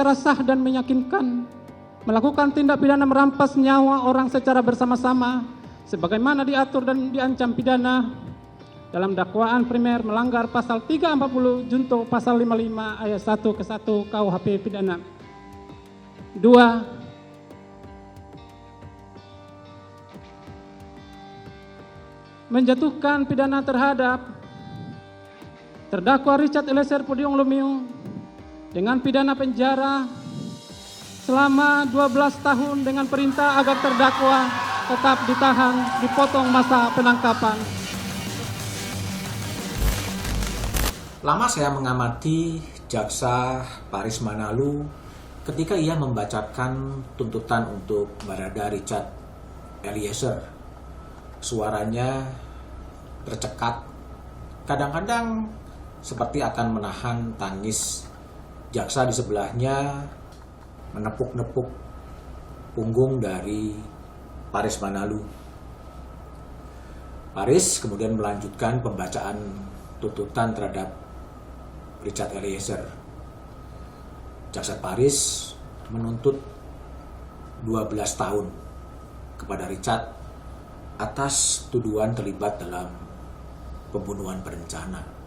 secara sah dan meyakinkan, melakukan tindak pidana merampas nyawa orang secara bersama-sama, sebagaimana diatur dan diancam pidana dalam dakwaan primer melanggar pasal 340 junto pasal 55 ayat 1 ke 1 KUHP pidana. 2. Menjatuhkan pidana terhadap terdakwa Richard Eliezer Pudium Lumiu dengan pidana penjara selama 12 tahun dengan perintah agar terdakwa tetap ditahan, dipotong masa penangkapan. Lama saya mengamati Jaksa Paris Manalu ketika ia membacakan tuntutan untuk Barada Richard Eliezer. Suaranya tercekat, kadang-kadang seperti akan menahan tangis jaksa di sebelahnya menepuk-nepuk punggung dari Paris Manalu. Paris kemudian melanjutkan pembacaan tuntutan terhadap Richard Eliezer. Jaksa Paris menuntut 12 tahun kepada Richard atas tuduhan terlibat dalam pembunuhan berencana.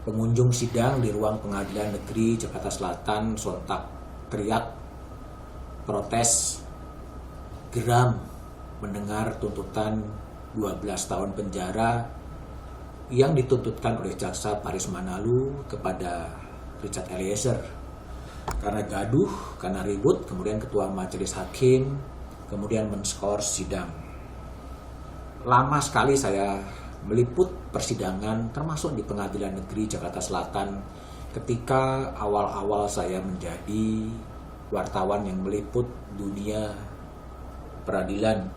Pengunjung sidang di ruang Pengadilan Negeri Jakarta Selatan sontak teriak protes geram mendengar tuntutan 12 tahun penjara yang dituntutkan oleh Jaksa Paris Manalu kepada Richard Eliezer. Karena gaduh, karena ribut, kemudian Ketua Majelis Hakim kemudian men-skor sidang. Lama sekali saya meliput persidangan termasuk di Pengadilan Negeri Jakarta Selatan ketika awal-awal saya menjadi wartawan yang meliput dunia peradilan,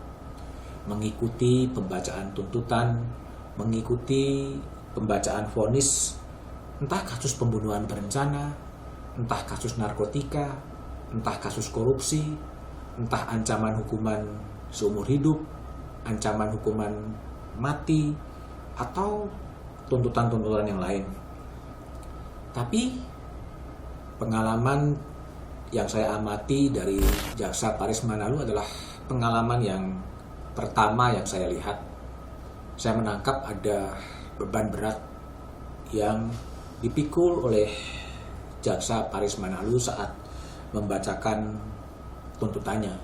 mengikuti pembacaan tuntutan, mengikuti pembacaan vonis, entah kasus pembunuhan berencana, entah kasus narkotika, entah kasus korupsi, entah ancaman hukuman seumur hidup, ancaman hukuman mati, atau tuntutan-tuntutan yang lain. Tapi pengalaman yang saya amati dari Jaksa Paris Manalu adalah pengalaman yang pertama yang saya lihat. Saya menangkap ada beban berat yang dipikul oleh Jaksa Paris Manalu saat membacakan tuntutannya.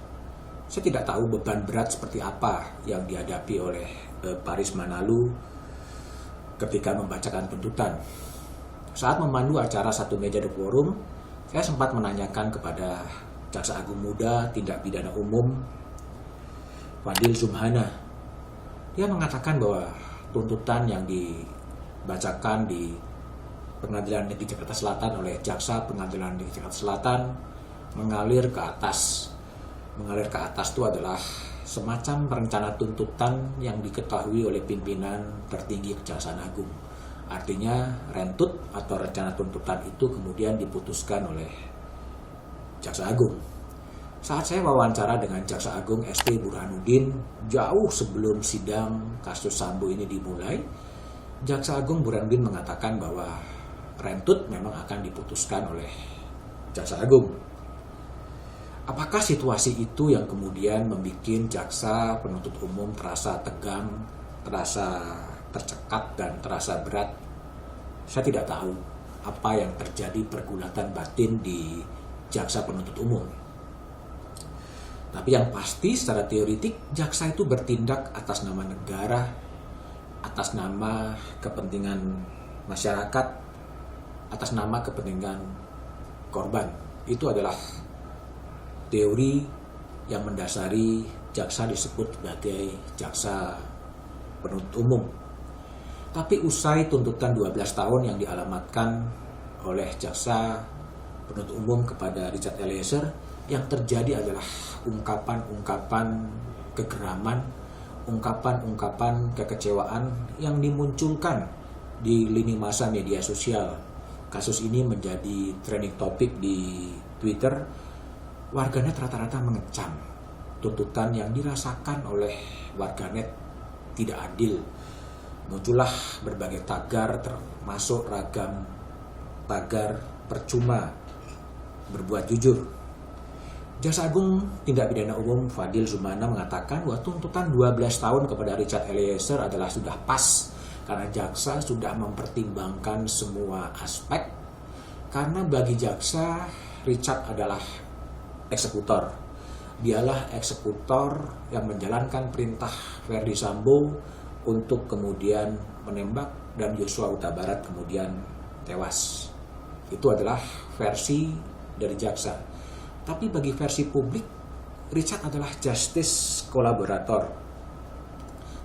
Saya tidak tahu beban berat seperti apa yang dihadapi oleh Paris Manalu ketika membacakan tuntutan. Saat memandu acara Satu Meja The Quorum, saya sempat menanyakan kepada Jaksa Agung Muda Tindak Pidana Umum Fadil Zumhana. Dia mengatakan bahwa tuntutan yang dibacakan di Pengadilan Negeri Jakarta Selatan oleh Jaksa Pengadilan Negeri Jakarta Selatan mengalir ke atas. Mengalir ke atas itu adalah semacam rencana tuntutan yang diketahui oleh pimpinan tertinggi Kejaksaan Agung. Artinya rentut atau rencana tuntutan itu kemudian diputuskan oleh Jaksa Agung. Saat saya wawancara dengan Jaksa Agung ST Burhanuddin jauh sebelum sidang kasus Sambo ini dimulai, Jaksa Agung Burhanuddin mengatakan bahwa rentut memang akan diputuskan oleh Jaksa Agung. Apakah situasi itu yang kemudian membuat jaksa penuntut umum terasa tegang, terasa tercekat, dan terasa berat? Saya tidak tahu apa yang terjadi pergulatan batin di jaksa penuntut umum. Tapi yang pasti secara teoritik, jaksa itu bertindak atas nama negara, atas nama kepentingan masyarakat, atas nama kepentingan korban. Itu adalah teori yang mendasari jaksa disebut sebagai jaksa penuntut umum. Tapi usai tuntutan 12 tahun yang dialamatkan oleh jaksa penuntut umum kepada Richard Eliezer, yang terjadi adalah ungkapan-ungkapan kegeraman, ungkapan-ungkapan kekecewaan yang dimunculkan di lini masa media sosial. Kasus ini menjadi trending topic di Twitter. Warganet rata-rata mengecam tuntutan yang dirasakan oleh warganet tidak adil. Muncullah berbagai tagar termasuk ragam tagar percuma berbuat jujur. Jaksa Agung Tindak Pidana Umum Fadil Zumana mengatakan bahwa tuntutan 12 tahun kepada Richard Eliezer adalah sudah pas karena jaksa sudah mempertimbangkan semua aspek. Karena bagi jaksa, Richard adalah eksekutor. Dialah eksekutor yang menjalankan perintah Verdi Sambo untuk kemudian menembak dan Yosua Huta Barat kemudian tewas. Itu adalah versi dari jaksa. Tapi bagi versi publik, Richard adalah justice kolaborator.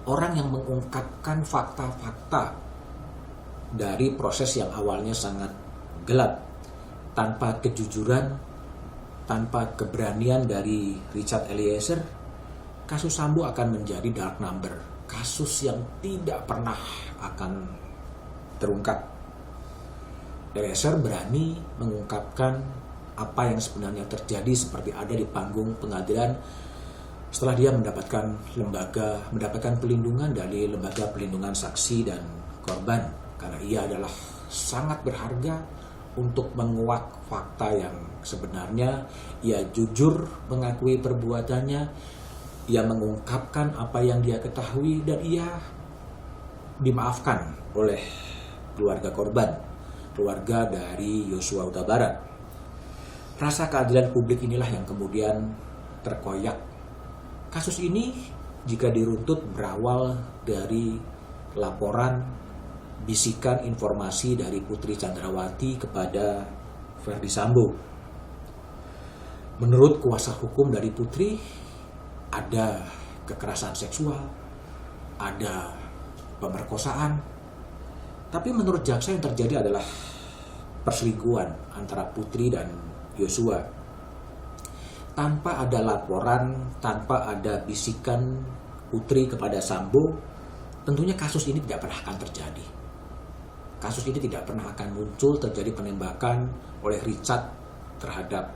Orang yang mengungkapkan fakta-fakta dari proses yang awalnya sangat gelap. Tanpa kejujuran, tanpa keberanian dari Richard Eliezer, kasus Sambo akan menjadi dark number. Kasus yang tidak pernah akan terungkap. Eliezer berani mengungkapkan apa yang sebenarnya terjadi seperti ada di panggung pengadilan setelah dia mendapatkan pelindungan dari lembaga pelindungan saksi dan korban, karena ia adalah sangat berharga untuk menguak fakta yang sebenarnya. Ia jujur mengakui perbuatannya, ia mengungkapkan apa yang dia ketahui, dan ia dimaafkan oleh keluarga korban, keluarga dari Yosua Huta Barat. Rasa keadilan publik inilah yang kemudian terkoyak. Kasus ini jika diruntut berawal dari laporan bisikan informasi dari Putri Chandrawati kepada Verdi Sambo. Menurut kuasa hukum dari Putri, ada kekerasan seksual, ada pemerkosaan. Tapi menurut jaksa yang terjadi adalah perselingkuhan antara Putri dan Yosua. Tanpa ada laporan, tanpa ada bisikan Putri kepada Sambo, tentunya kasus ini tidak pernah akan terjadi. Kasus ini tidak pernah akan muncul, terjadi penembakan oleh Richard terhadap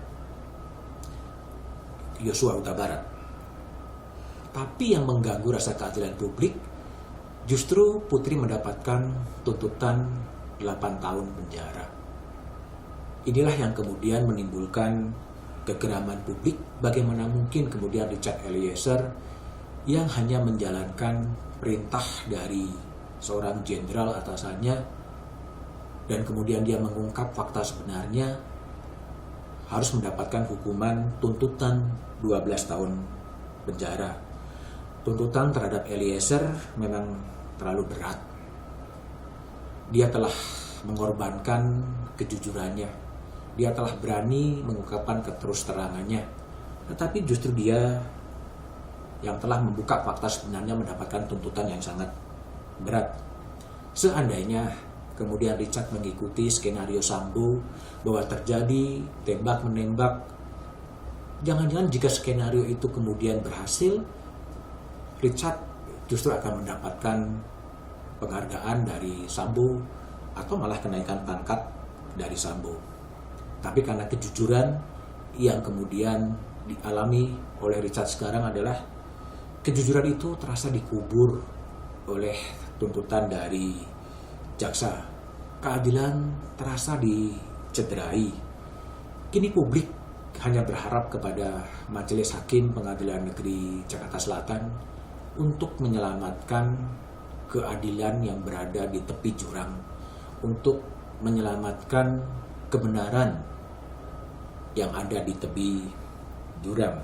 Yosua Huta Barat. Tapi yang mengganggu rasa keadilan publik, justru Putri mendapatkan tuntutan 8 tahun penjara. Inilah yang kemudian menimbulkan kegeraman publik. Bagaimana mungkin kemudian Richard Eliezer yang hanya menjalankan perintah dari seorang jenderal atasannya dan kemudian dia mengungkap fakta sebenarnya harus mendapatkan hukuman tuntutan 12 tahun penjara. Tuntutan terhadap Eliezer memang terlalu berat. Dia telah mengorbankan kejujurannya. Dia telah berani mengungkapkan keterus-terangannya. Tetapi justru dia yang telah membuka fakta sebenarnya mendapatkan tuntutan yang sangat berat. Seandainya kemudian Richard mengikuti skenario Sambo bahwa terjadi tembak-menembak, jangan-jangan jika skenario itu kemudian berhasil, Richard justru akan mendapatkan penghargaan dari Sambo atau malah kenaikan pangkat dari Sambo. Tapi karena kejujuran yang kemudian dialami oleh Richard sekarang adalah kejujuran itu terasa dikubur oleh tuntutan dari jaksa. Keadilan terasa dicederai. Kini publik hanya berharap kepada Majelis Hakim Pengadilan Negeri Jakarta Selatan untuk menyelamatkan keadilan yang berada di tepi jurang, untuk menyelamatkan kebenaran yang ada di tepi jurang.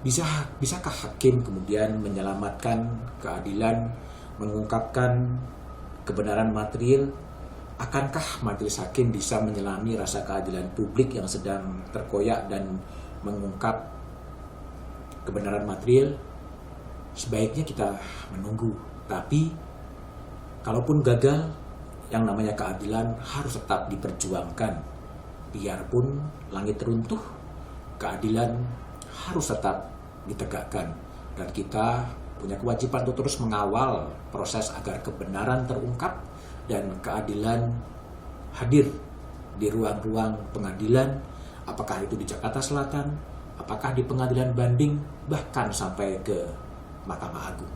Bisakah hakim kemudian menyelamatkan keadilan, mengungkapkan kebenaran material? Akankah majelis hakim bisa menyelami rasa keadilan publik yang sedang terkoyak dan mengungkap kebenaran material? Sebaiknya kita menunggu. Tapi kalaupun gagal, yang namanya keadilan harus tetap diperjuangkan. Biarpun langit runtuh, keadilan harus tetap ditegakkan. Dan kita punya kewajiban untuk terus mengawal proses agar kebenaran terungkap dan keadilan hadir di ruang-ruang pengadilan, apakah itu di Jakarta Selatan, apakah di pengadilan banding, bahkan sampai ke Mahkamah Agung.